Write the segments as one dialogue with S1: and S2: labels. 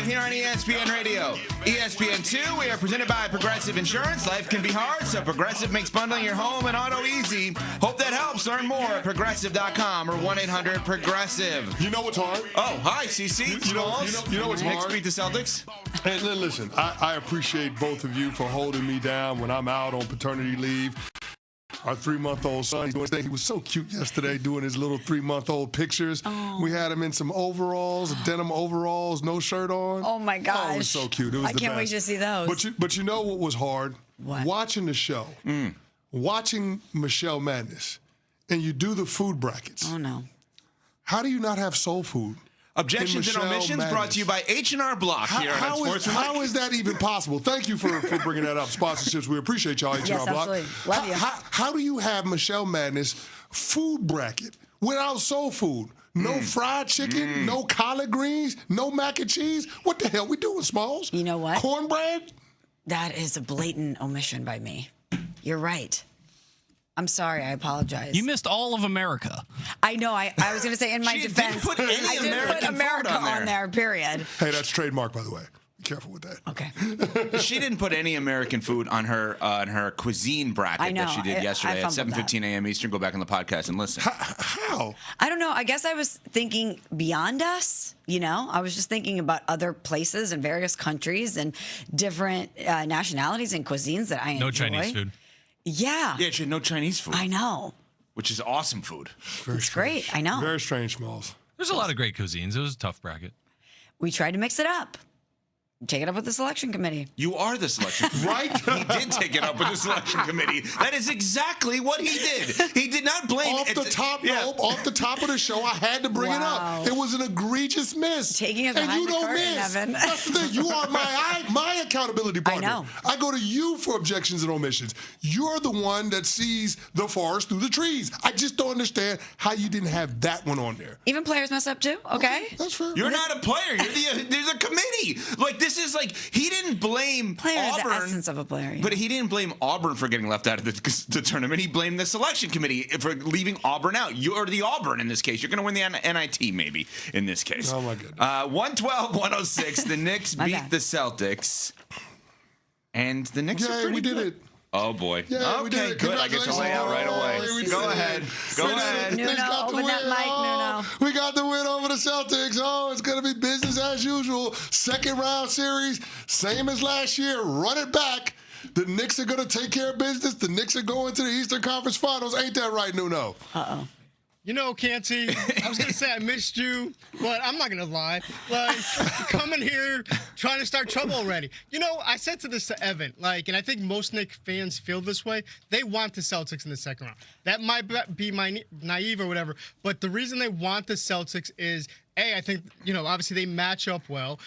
S1: Mike here on ESPN Radio. ESPN2, we are presented by Progressive Insurance. Life can be hard, so Progressive makes bundling your home and auto easy. Hope that helps. Learn more at Progressive.com or 1-800-PROGRESSIVE.
S2: You know what's hard?
S1: Oh, hi, CC.
S2: You know what's
S1: Knicks
S2: hard?
S1: beat the Celtics.
S2: Hey, listen, I appreciate both of you for holding me down when I'm out on paternity leave. Our 3-month-old son, he's doing his thing. He was so cute yesterday doing his little 3-month-old pictures. Oh. We had him in some overalls, denim overalls, no shirt on.
S3: Oh, my gosh.
S2: Oh, it was so cute. It was
S3: I can't wait to see those.
S2: But you know what was hard?
S3: What?
S2: Watching the show. Watching Michelle Madness. And you do the food brackets.
S3: Oh, no.
S2: How do you not have soul food?
S1: Objections and omissions brought to you by H&R Block here on Sports.
S2: How is that even possible? Thank you for bringing that up. Sponsorships, we appreciate y'all, H&R
S3: Yes,
S2: Block.
S3: absolutely. Love you.
S2: How do you have Michelle Madness food bracket without soul food? No fried chicken, no collard greens, no mac and cheese? What the hell we doing, Smalls?
S3: You know what?
S2: Cornbread?
S3: That is a blatant omission by me. You're right. I'm sorry. I apologize.
S4: You missed all of America.
S3: I know. I was going to say in my defense,
S1: didn't put any
S3: I didn't
S1: American
S3: put America
S1: food on there.
S3: period.
S2: Hey, that's trademark, by the way. Be careful with that.
S3: Okay.
S1: She didn't put any American food on her cuisine bracket
S3: I know.
S1: that she did yesterday at
S3: fumbled
S1: 7:15 a.m. Eastern. Go back on the podcast and listen.
S2: How?
S3: I don't know. I guess I was thinking beyond us. You know, I was just thinking about other places and various countries and different nationalities and cuisines that I enjoy.
S4: No Chinese food.
S3: Yeah.
S1: Yeah, she had no Chinese food.
S3: I know.
S1: Which is awesome food.
S3: It's great. I know.
S2: Very strange, Smalls.
S4: There's a lot of great cuisines. It was a tough bracket.
S3: We tried to mix it up. Take it up with the selection committee.
S1: You are the selection committee.
S2: Right?
S1: He did take it up with the selection committee. That is exactly what he did. He did not blame
S2: Off the top of the show, I had to bring it up. It was an egregious miss.
S3: Taking us
S2: and
S3: behind
S2: you
S3: the
S2: don't
S3: curtain,
S2: miss.
S3: Evan.
S2: That's the thing. You are my accountability partner.
S3: know.
S2: I go to you for objections and omissions. You're the one that sees the forest through the trees. I just don't understand how you didn't have that one on there.
S3: Even players mess up too, okay?
S2: That's fair.
S1: You're not a player. There's a committee. Like, this is like, he didn't blame
S3: Player is
S1: Auburn.
S3: the essence of a player.
S1: But he didn't blame Auburn for getting left out of the tournament. He blamed the selection committee for leaving Auburn out. You're the Auburn in this case. You're going to win the NIT maybe in this case.
S2: Oh, my goodness.
S1: 112-106. The Knicks beat the Celtics. And the Knicks are
S2: Yeah,
S1: pretty
S2: we did
S1: good.
S2: it.
S1: Oh, boy.
S2: Yeah, we did
S1: Okay,
S2: it.
S1: good. I get to lay out right away.
S2: We did
S1: Go
S2: it.
S1: ahead. Go ahead.
S3: Nuno, open that mic, Nuno.
S2: We got the win over the Celtics. Oh, it's going to be business as usual. Second round series, same as last year. Run it back. The Knicks are going to take care of business. The Knicks are going to the Eastern Conference Finals. Ain't that right, Nuno?
S3: Uh-oh.
S5: You know, Canty, I was going to say I missed you, but I'm not going to lie. Like, coming here, trying to start trouble already. You know, I said this to Evan, and I think most Knicks fans feel this way. They want the Celtics in the second round. That might be my naive or whatever, but the reason they want the Celtics is, A, I think, obviously they match up well.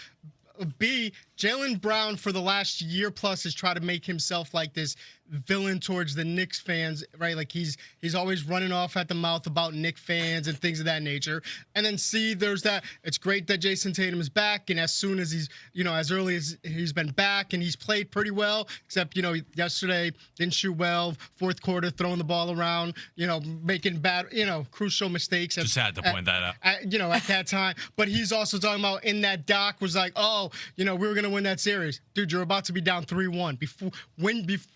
S5: B, Jalen Brown for the last year plus has tried to make himself like this villain towards the Knicks fans, right? Like he's always running off at the mouth about Knicks fans and things of that nature. And then C, there's that. It's great that Jason Tatum is back, and as soon as he's, as early as he's been back and he's played pretty well, except, yesterday didn't shoot well, fourth quarter throwing the ball around, making bad, crucial mistakes.
S4: Just had to point that out.
S5: At that time. But he's also talking about in that doc was like, we were going to win that series. Dude, you're about to be down 3-1.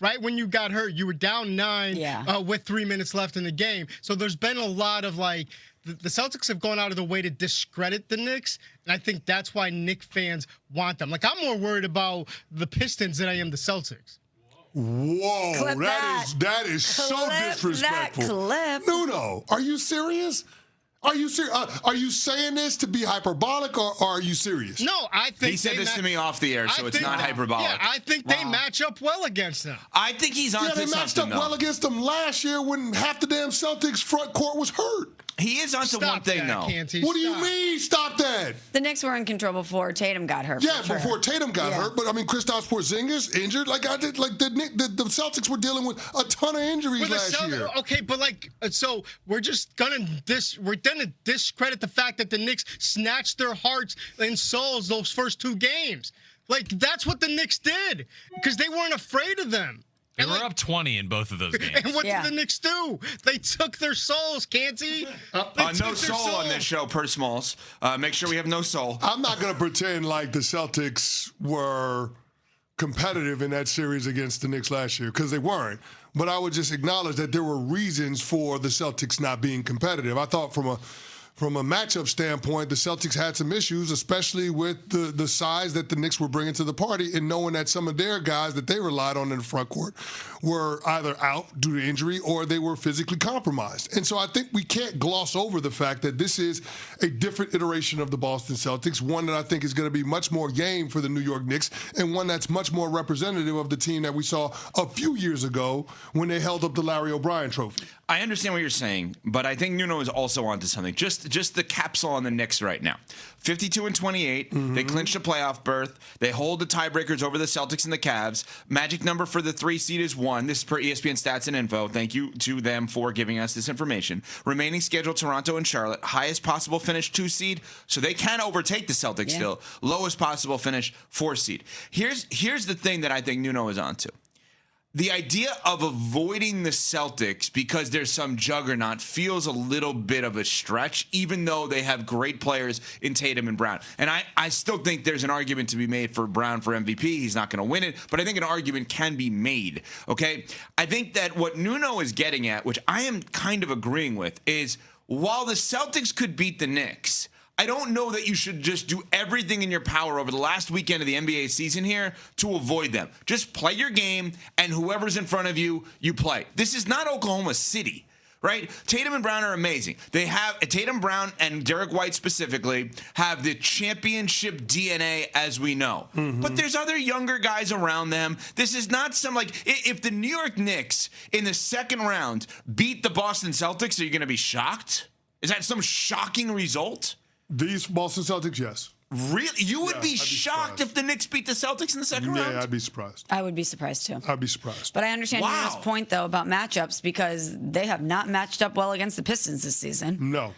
S5: Right when you got hurt, you were down 9 with 3 minutes left in the game. So there's been a lot of the Celtics have gone out of the way to discredit the Knicks, and I think that's why Knicks fans want them. I'm more worried about the Pistons than I am the Celtics.
S2: Whoa,
S3: Clip
S2: that is so
S3: Clip
S2: disrespectful.
S3: that clip.
S2: Nuno, are you serious? Are you serious? Are you saying this to be hyperbolic, or are you serious?
S5: No, I think
S1: He said this to me off the air, so it's not hyperbolic.
S5: Yeah, I think they match up well against them.
S1: I think he's on to something,
S2: they matched up well against them last year when half the damn Celtics front court was hurt.
S1: He is onto one thing, though.
S5: Canty,
S2: What do you mean? Stop that.
S3: The Knicks were in control before Tatum got hurt.
S2: Yeah,
S3: for sure.
S2: before Tatum got hurt, but Kristaps Porzingis injured. The Celtics were dealing with a ton of injuries last year.
S5: Okay, but so we're just gonna discredit the fact that the Knicks snatched their hearts and souls those first two games. That's what the Knicks did because they weren't afraid of them.
S4: They were up 20 in both of those games.
S5: And what
S3: Yeah.
S5: did the Knicks do? They took their souls, Canty.
S1: No soul on this show, per Smalls. Make sure we have no soul.
S2: I'm not going to pretend like the Celtics were competitive in that series against the Knicks last year, because they weren't. But I would just acknowledge that there were reasons for the Celtics not being competitive. I thought from a matchup standpoint, the Celtics had some issues, especially with the size that the Knicks were bringing to the party, and knowing that some of their guys that they relied on in the front court were either out due to injury or they were physically compromised. And so I think we can't gloss over the fact that this is a different iteration of the Boston Celtics, one that I think is going to be much more game for the New York Knicks, and one that's much more representative of the team that we saw a few years ago when they held up the Larry O'Brien trophy.
S1: I understand what you're saying, but I think Nuno is also onto something. Just the capsule on the Knicks right now. 52-28. They clinched a playoff berth. They hold the tiebreakers over the Celtics and the Cavs. Magic number for the 3 seed is 1. This is per ESPN Stats and Info. Thank you to them for giving us this information. Remaining schedule, Toronto and Charlotte. Highest possible finish, 2 seed. So they can overtake the Celtics still. Lowest possible finish, 4 seed. Here's the thing that I think Nuno is onto. The idea of avoiding the Celtics because there's some juggernaut feels a little bit of a stretch, even though they have great players in Tatum and Brown. And I still think there's an argument to be made for Brown for MVP. He's not going to win it, but I think an argument can be made, okay? I think that what Nuno is getting at, which I am kind of agreeing with, is while the Celtics could beat the Knicks, I don't know that you should just do everything in your power over the last weekend of the NBA season here to avoid them. Just play your game, and whoever's in front of you, you play. This is not Oklahoma City, right? Tatum and Brown are amazing. They have Tatum, Brown, and Derek White specifically have the championship DNA, as we know. But there's other younger guys around them. This is not some, like, if the New York Knicks in the second round beat the Boston Celtics, are you going to be shocked? Is that some shocking result?
S2: These Boston Celtics, yes.
S1: Really? You would
S2: Yeah,
S1: be
S2: I'd be
S1: shocked
S2: surprised.
S1: if the Knicks beat the Celtics in the second round?
S2: Yeah, I'd be surprised.
S3: I would be surprised too.
S2: I'd be surprised.
S3: But I understand
S1: Wow.
S3: Nuno's point, though, about matchups, because they have not matched up well against the Pistons this season.
S2: No.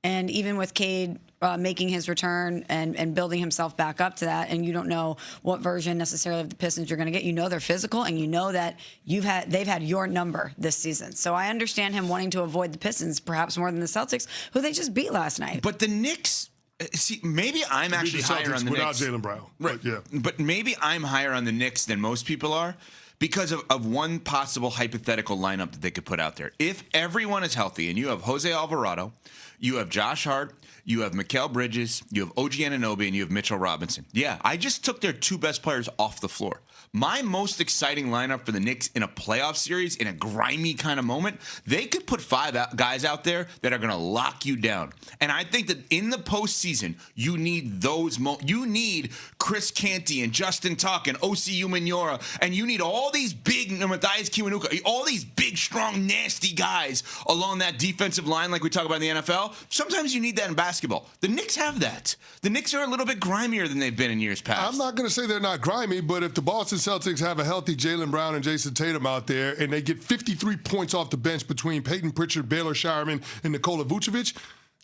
S3: And even with Cade making his return and building himself back up to that, and you don't know what version necessarily of the Pistons you're going to get. You know they're physical, and you know that they've had your number this season. So I understand him wanting to avoid the Pistons perhaps more than the Celtics, who they just beat last night.
S1: But the Knicks, see, maybe I'm actually
S2: Beat the
S1: higher on the
S2: Celtics without
S1: Knicks.
S2: Jalen Brown.
S1: Right.
S2: But yeah.
S1: But maybe I'm higher on the Knicks than most people are because of one possible hypothetical lineup that they could put out there. If everyone is healthy and you have Jose Alvarado, you have Josh Hart, you have Mikal Bridges, you have OG Anunoby, and you have Mitchell Robinson. Yeah, I just took their 2 best players off the floor. My most exciting lineup for the Knicks in a playoff series, in a grimy kind of moment, they could put 5 guys out there that are going to lock you down. And I think that in the postseason, you need those. You need Chris Canty and Justin Tuck and O.C. Umenyiora, and you need all these big Matthias Kiwanuka, all these big, strong, nasty guys along that defensive line, like we talk about in the NFL. Sometimes you need that in basketball. The Knicks have that. The Knicks are a little bit grimier than they've been in years past.
S2: I'm not going to say they're not grimy, but if the Boston Celtics have a healthy Jalen Brown and Jason Tatum out there, and they get 53 points off the bench between Peyton Pritchard, Baylor Shireman, and Nikola Vucevic,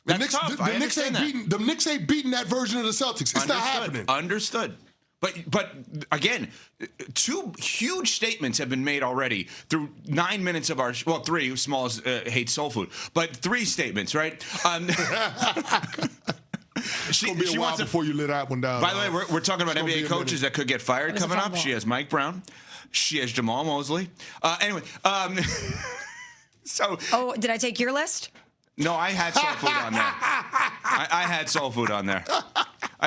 S2: the Knicks ain't beating that version of the Celtics. It's not happening.
S1: Understood. But again, 2 huge statements have been made already through 9 minutes of our 3. Smalls hates soul food, but 3 statements, right?
S2: It's going to be a while before you let that one down.
S1: By the way, we're talking about
S2: It's gonna be
S1: NBA
S2: a
S1: coaches
S2: minute.
S1: that could get fired coming up. She has Mike Brown. She has Jamal Mosley. Anyway, so.
S3: Oh, did I take your list?
S1: No, I had soul food on there. I had soul food on there.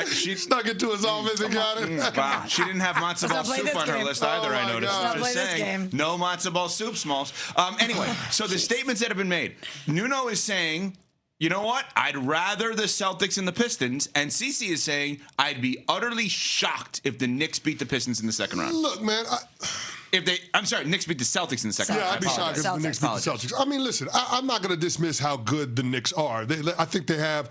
S1: She
S2: snuck into his office and got it.
S1: Wow, she didn't have matzo ball
S3: Let's not play
S1: soup
S3: this
S1: on her
S3: game.
S1: list either.
S2: Oh
S1: I
S2: my
S1: noticed.
S2: God.
S3: Let's not
S1: Just
S3: play this
S1: saying,
S3: game.
S1: no matzo ball soup, Smalls. Anyway, so the statements that have been made. Nuno is saying, you know what? I'd rather the Celtics and the Pistons. And Cece is saying, I'd be utterly shocked if the Knicks beat the Pistons in the second round.
S2: Look, man.
S1: Knicks beat the Celtics in the second round.
S2: Yeah, I'd be shocked if the Knicks beat the Celtics. I mean, listen, I'm not going to dismiss how good the Knicks are. I think they have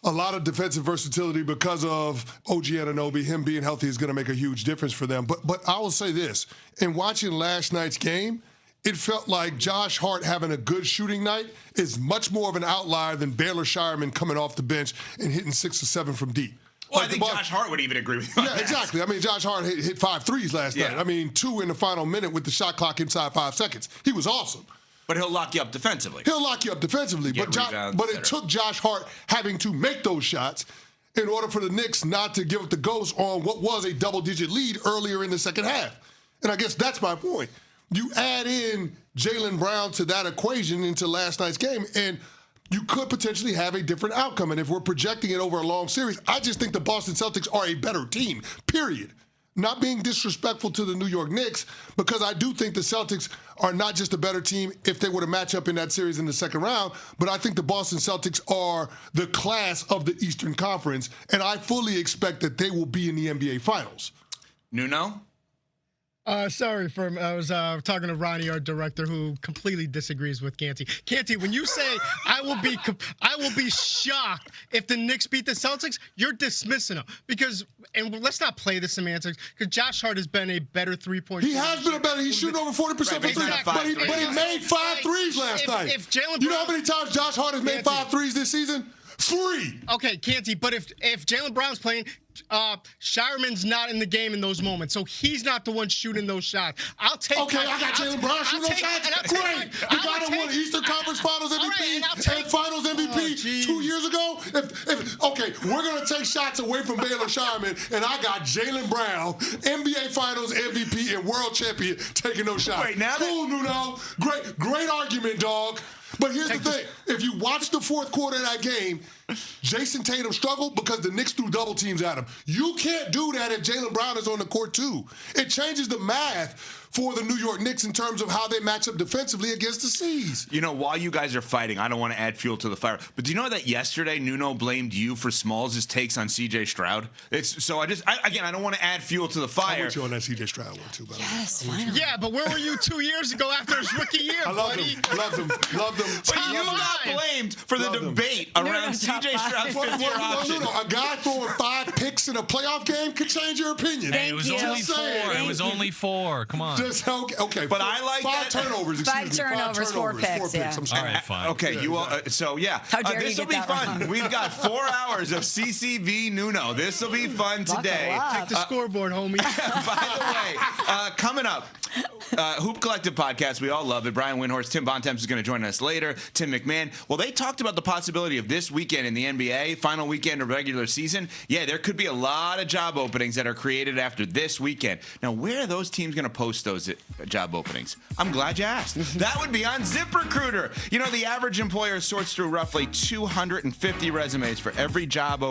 S2: a lot of defensive versatility because of OG Anunoby. Him being healthy is going to make a huge difference for them. But I will say this. In watching last night's game, it felt like Josh Hart having a good shooting night is much more of an outlier than Baylor Shireman coming off the bench and hitting 6 or 7 from deep.
S1: Well, I think Josh Hart would even agree with you.
S2: Yeah, exactly. I mean, Josh Hart hit 5 threes last night. I mean, 2 in the final minute with the shot clock inside 5 seconds. He was awesome.
S1: But he'll lock you up defensively. But it took Josh Hart having to make those shots in order for the Knicks not to give up the ghost on what was a double-digit lead earlier in the second half. And I guess that's my point. You add in Jalen Brown to that equation into last night's game, and you could potentially have a different outcome. And if we're projecting it over a long series, I just think the Boston Celtics are a better team, period. Not being disrespectful to the New York Knicks, because I do think the Celtics are not just a better team if they were to match up in that series in the second round, but I think the Boston Celtics are the class of the Eastern Conference, and I fully expect that they will be in the NBA Finals. Nuno?
S5: I was talking to Ronnie, our director, who completely disagrees with Canty. Canty, when you say I will be shocked if the Knicks beat the Celtics, you're dismissing them and let's not play the semantics, because Josh Hart has been a better three-point shooter.
S2: He has been a better. He's shooting over 40% from three, but he made 5 threes last night.
S5: If Jalen,
S2: you know how many times Josh Hart has made 5 threes this season? 3.
S5: Okay, Canty, but if Jalen Brown's playing, Shireman's not in the game in those moments, so he's not the one shooting those shots. I got
S2: Jalen Brown shooting those shots. Great. The guy that won Eastern Conference Finals MVP and Finals MVP 2 years ago. We're gonna take shots away from Baylor Shireman, and I got Jalen Brown, NBA Finals MVP and World Champion, taking those shots. Cool, Nuno. Great argument, dog. But here's the thing. If you watch the fourth quarter of that game, Jason Tatum struggled because the Knicks threw double teams at him. You can't do that if Jalen Brown is on the court, too. It changes the math for the New York Knicks in terms of how they match up defensively against the C's.
S1: You know, while you guys are fighting, I don't want to add fuel to the fire, but do you know that yesterday Nuno blamed you for Smalls' takes on C.J. Stroud? I don't want to add fuel to the fire.
S2: I'm with you on that C.J. Stroud one, too, by the way.
S3: Yes, finally.
S5: Yeah, but where were you 2 years ago after his rookie year,
S2: I love
S5: buddy?
S2: him. Loved him.
S1: But you got blamed for the debate around C.J. Stroud's fifth-year option.
S2: A guy throwing 5 picks in a playoff game could change your opinion.
S4: Hey, it was only 4. It was only 4. Come on.
S2: Okay.
S1: But I like
S2: 5 turnovers.
S3: 5 turnovers, 4 picks. Yeah.
S2: I'm sorry.
S4: All right, fine.
S1: Okay, you all.
S3: How dare
S1: this
S3: you
S1: will
S3: get
S1: be
S3: that
S1: fun.
S3: wrong.
S1: We've got 4 hours of CCV Nuno. This will be fun today.
S5: Check the scoreboard, homie.
S1: By the way, coming up, Hoop Collective podcast. We all love it. Brian Windhorst, Tim Bontemps is going to join us later. Tim McMahon. Well, they talked about the possibility of this weekend in the NBA, final weekend of regular season. Yeah, there could be a lot of job openings that are created after this weekend. Now, where are those teams going to post those job openings? I'm glad you asked. That would be on ZipRecruiter. You know, the average employer sorts through roughly 250 resumes for every job